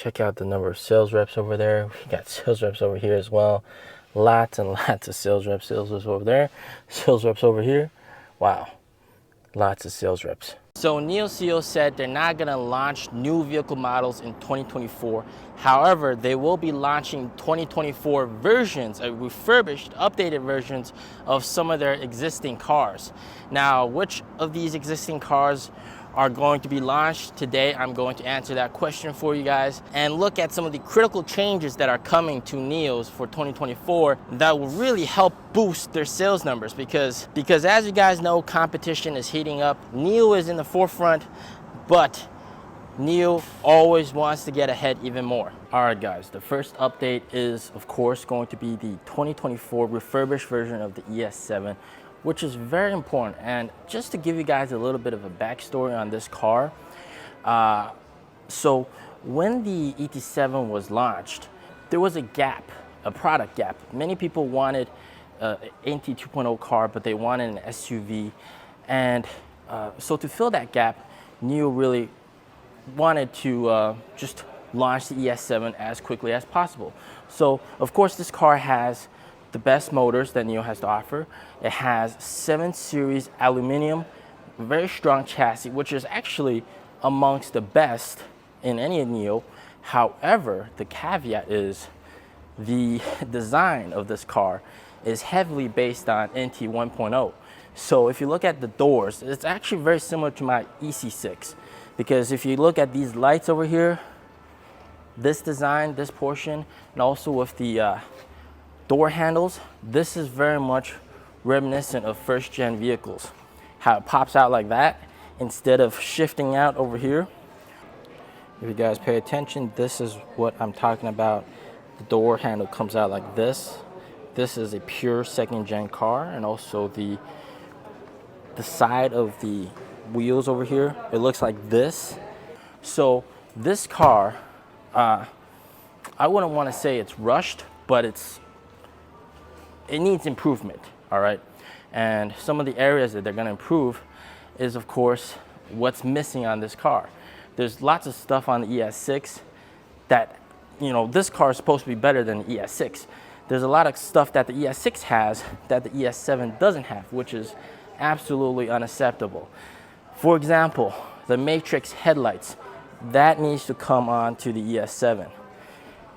Check out the number of sales reps over there. We got sales reps over here as well. Lots and lots of sales reps over there. Sales reps over here. Wow, lots of sales reps. So NIO CEO said they're not gonna launch new vehicle models in 2024. However, they will be launching 2024 versions, refurbished, updated versions of some of their existing cars. Now, which of these existing cars are going to be launched today? I'm going to answer that question for you guys and look at some of the critical changes that are coming to NIOs for 2024 that will really help boost their sales numbers, because as you guys know, competition is heating up. NIO is in the forefront, but NIO always wants to get ahead even more. All right, guys, the first update is, of course, going to be the 2024 refurbished version of the ES7, which is very important. And just to give you guys a little bit of a backstory on this car, so when the ET7 was launched, there was a gap, a product gap. Many people wanted an NT 2.0 car, but they wanted an SUV. And so to fill that gap, NIO really wanted to just launch the ES7 as quickly as possible. So, of course, this car has the best motors that NIO has to offer. It has 7 Series aluminum, very strong chassis, which is actually amongst the best in any NIO. However, the caveat is the design of this car is heavily based on NT 1.0. So if you look at the doors, it's actually very similar to my EC6, because if you look at these lights over here, this design, this portion, and also with the door handles, this is very much reminiscent of first gen vehicles. How it pops out like that instead of shifting out over here. If you guys pay attention, this is what I'm talking about. The door handle comes out like this. This is a pure second gen car, and also the side of the wheels over here, it looks like this. So this car, I wouldn't want to say it's rushed, but it needs improvement, all right? And some of the areas that they're gonna improve is, of course, what's missing on this car. There's lots of stuff on the ES6 that, you know, this car is supposed to be better than the ES6. There's a lot of stuff that the ES6 has that the ES7 doesn't have, which is absolutely unacceptable. For example, the matrix headlights, that needs to come on to the ES7.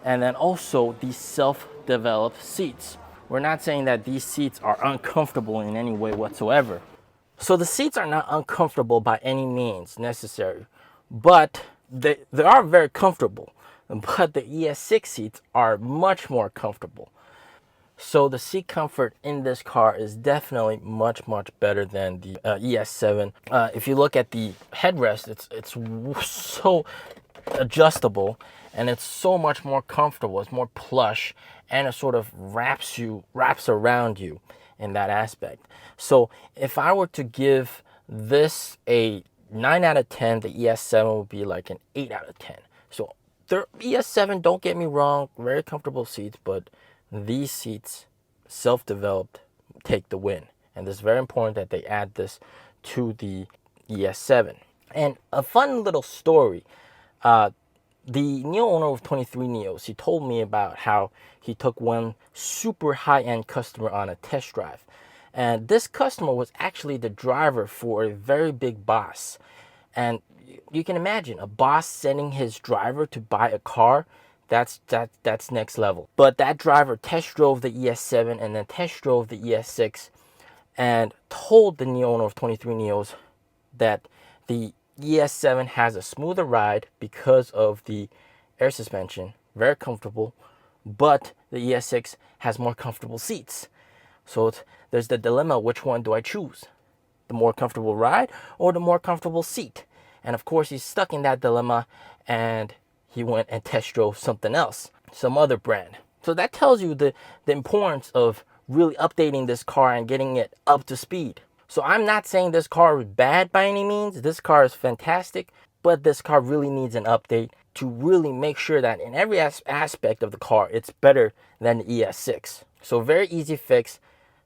And then also the self-developed seats. We're not saying that these seats are uncomfortable in any way whatsoever. So the seats are not uncomfortable by any means necessary, but they are very comfortable. But the ES6 seats are much more comfortable. So the seat comfort in this car is definitely much better than the ES7. If you look at the headrest, it's so adjustable, and it's so much more comfortable. It's more plush, and it sort of wraps around you in that aspect. So if I were to give this a 9 out of 10, the ES7 would be like an 8 out of 10. So the ES7, don't get me wrong, very comfortable seats, but these seats, self-developed, take the win. And it's very important that they add this to the ES7. And a fun little story, the NIO owner of 23 NIOs, he told me about how he took one super high-end customer on a test drive. And this customer was actually the driver for a very big boss. And you can imagine a boss sending his driver to buy a car. That's next level. But that driver test drove the ES7 and then test drove the ES6 and told the NIO owner of 23 NIOs that the ES7 has a smoother ride because of the air suspension, very comfortable, but the ES6 has more comfortable seats. So there's the dilemma, which one do I choose? The more comfortable ride or the more comfortable seat? And of course, he's stuck in that dilemma, and he went and test drove something else, some other brand. So that tells you the importance of really updating this car and getting it up to speed. So I'm not saying this car is bad by any means. This car is fantastic, but this car really needs an update to really make sure that in every aspect of the car, it's better than the ES6. So very easy fix,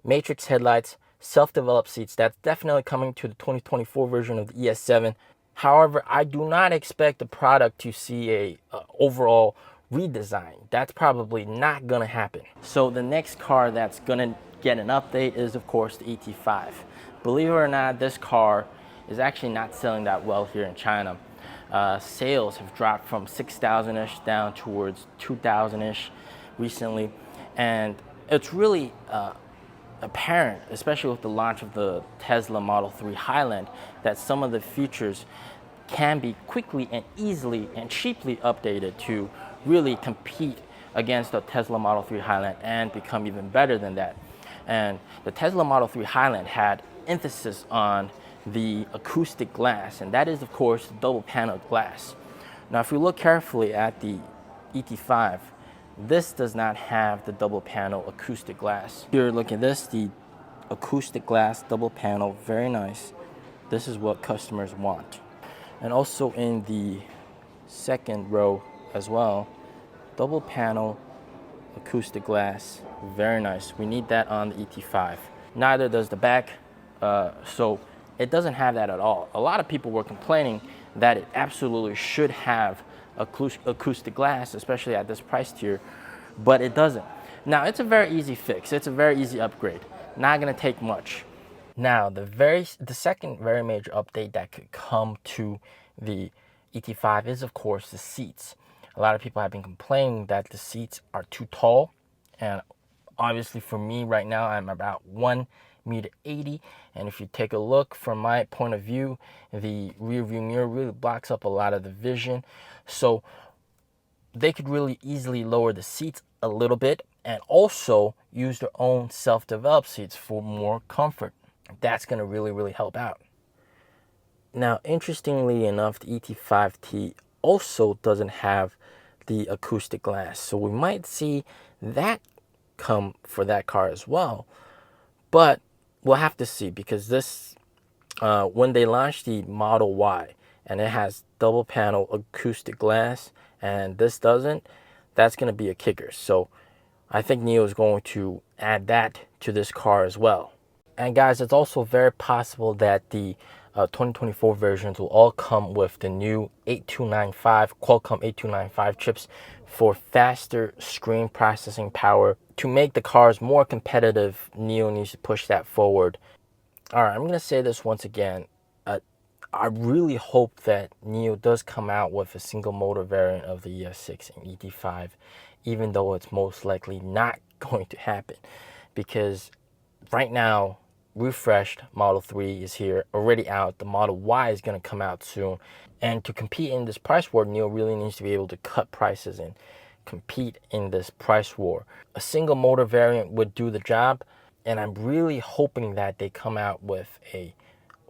matrix headlights, self-developed seats. That's definitely coming to the 2024 version of the ES7. However, I do not expect the product to see a overall redesign. That's probably not gonna happen. So the next car that's gonna get an update is of course the ET5. Believe it or not, this car is actually not selling that well here in China. Sales have dropped from 6,000-ish down towards 2,000-ish recently, and it's really apparent, especially with the launch of the Tesla Model 3 Highland, that some of the features can be quickly and easily and cheaply updated to really compete against the Tesla Model 3 Highland and become even better than that. And the Tesla Model 3 Highland had emphasis on the acoustic glass, and that is of course double panel glass. Now if we look carefully at the ET5, this does not have the double panel acoustic glass. Here, look at this, the acoustic glass double panel, very nice. This is what customers want. And also in the second row as well, double panel acoustic glass, very nice. We need that on the ET5. Neither does the back, so it doesn't have that at all. A lot of people were complaining that it absolutely should have acoustic glass, especially at this price tier, but it doesn't. Now, it's a very easy fix. It's a very easy upgrade. Not gonna take much. Now, the second very major update that could come to the ET5 is, of course, the seats. A lot of people have been complaining that the seats are too tall, and obviously for me right now, I'm about 1.80 m, and if you take a look from my point of view, the rear view mirror really blocks up a lot of the vision. So they could really easily lower the seats a little bit and also use their own self-developed seats for more comfort. That's going to really help out. Now, interestingly enough, the ET5T also doesn't have the acoustic glass, so we might see that come for that car as well. But we'll have to see, because this, when they launched the Model Y and it has double panel acoustic glass and this doesn't, that's going to be a kicker. So I think NIO is going to add that to this car as well. And guys, it's also very possible that the 2024 versions will all come with the new 8295 Qualcomm 8295 chips for faster screen processing power. To make the cars more competitive, NIO needs to push that forward. All right, I'm going to say this once again. I really hope that NIO does come out with a single motor variant of the ES6 and ET5, even though it's most likely not going to happen, because right now, refreshed Model 3 is here, already out. The Model Y is going to come out soon. And to compete in this price war, NIO really needs to be able to cut prices and compete in this price war. A single motor variant would do the job, and I'm really hoping that they come out with a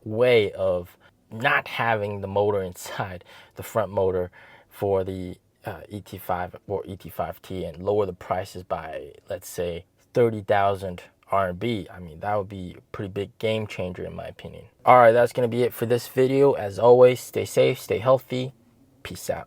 way of not having the motor inside the front motor for the ET5 or ET5T and lower the prices by, let's say, 30,000 RMB. I mean, that would be a pretty big game changer in my opinion. All right, that's going to be it for this video. As always, stay safe, stay healthy. Peace out.